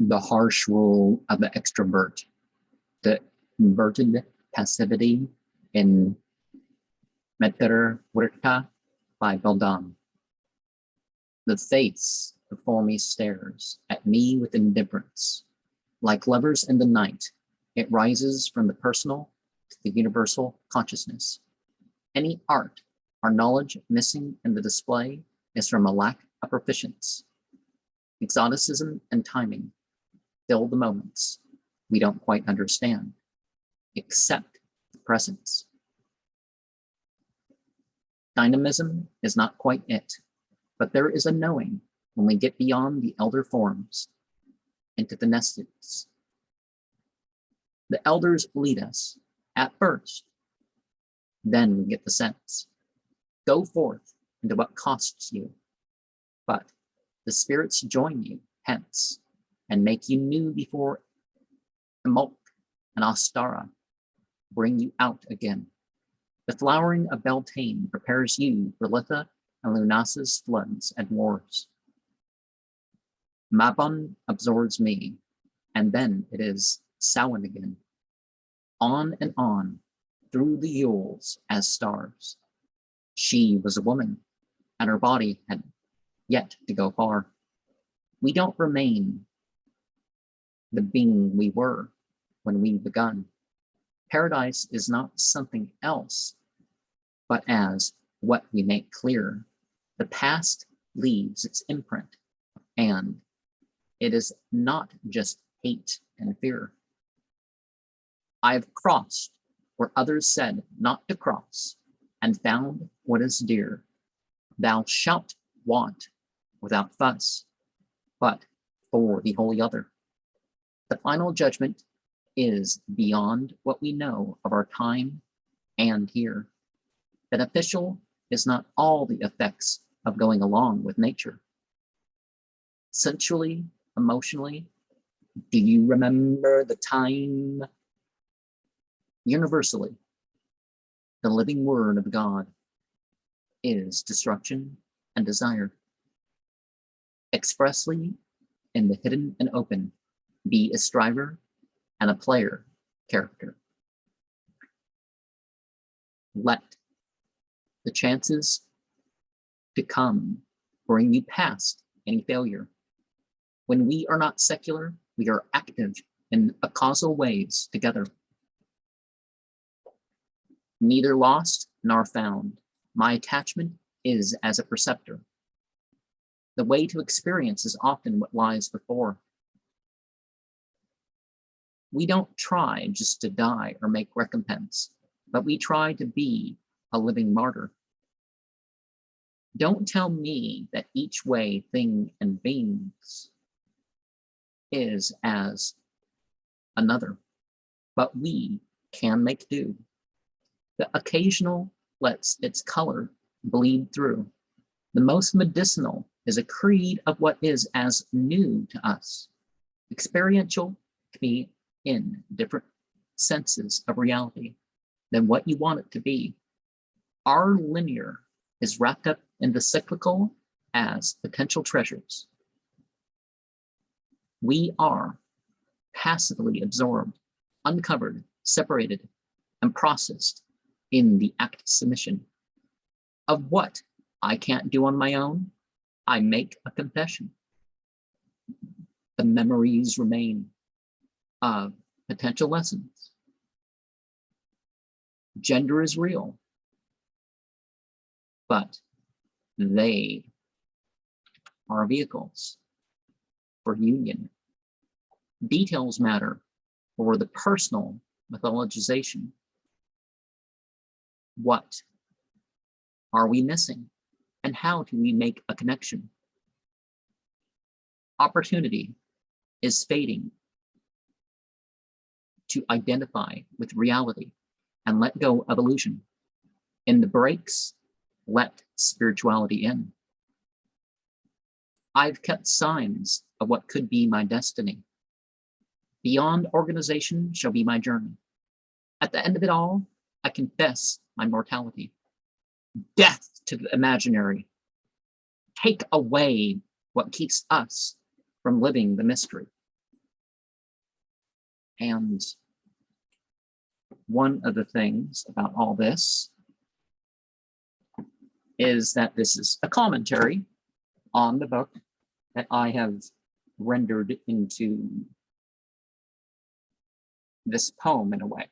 the harsh rule of the extrovert, the inverted passivity in Meterwyrhta by Beldam. The face before me stares at me with indifference. Like lovers in the night, it rises from the personal to the universal consciousness. Any art or knowledge missing in the display is from a lack of proficiency. Exoticism and timing fill the moments we don't quite understand, except the presence. Dynamism is not quite it, but there is a knowing when we get beyond the elder forms into the nesteds. The elders lead us at first, then we get the sense. Go forth into what costs you, but the spirits join you hence and make you new before Amok and Ostara bring you out again. The flowering of Beltane prepares you for Litha and Lunasa's floods and wars. Mabon absorbs me, and then it is Samhain again. On and on, through the Yules as stars. She was a woman, and her body had yet to go far. We don't remain the being we were when we begun. Paradise is not something else, but as what we make clear. The past leaves its imprint, and it is not just hate and fear. I've crossed where others said not to cross, and found what is dear. Thou shalt want without fuss, but for the holy other. The final judgment is beyond what we know of our time and here. Beneficial is not all the effects of going along with nature. Sensually, emotionally, do you remember the time? Universally, the living word of God is destruction and desire. Expressly, in the hidden and open, be a striver and a player character. Let the chances to come bring you past any failure. When we are not secular, we are active in a causal ways together. Neither lost nor found, my attachment is as a perceptor. The way to experience is often what lies before. We don't try just to die or make recompense, but we try to be a living martyr. Don't tell me that each way, thing, and beings is as another, but we can make do. The occasional lets its color bleed through. The most medicinal is a creed of what is as new to us. Experiential can be in different senses of reality than what you want it to be. Our linear is wrapped up in the cyclical as potential treasures. We are passively absorbed, uncovered, separated, and processed in the act of submission. Of what I can't do on my own, I make a confession. The memories remain of potential lessons. Gender is real, but they are vehicles for union. Details matter for the personal mythologization. What are we missing, and how do we make a connection? Opportunity is fading to identify with reality and let go of illusion. In the breaks, let spirituality in. I've kept signs of what could be my destiny. Beyond organization shall be my journey. At the end of it all, I confess my mortality. Death to the imaginary. Take away what keeps us from living the mystery. And one of the things about all this is that this is a commentary on the book that I have rendered into this poem in a way.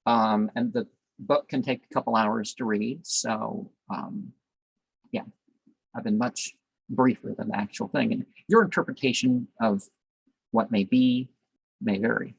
And the book can take a couple hours to read. So yeah, I've been much briefer than the actual thing. And your interpretation of what may be may vary.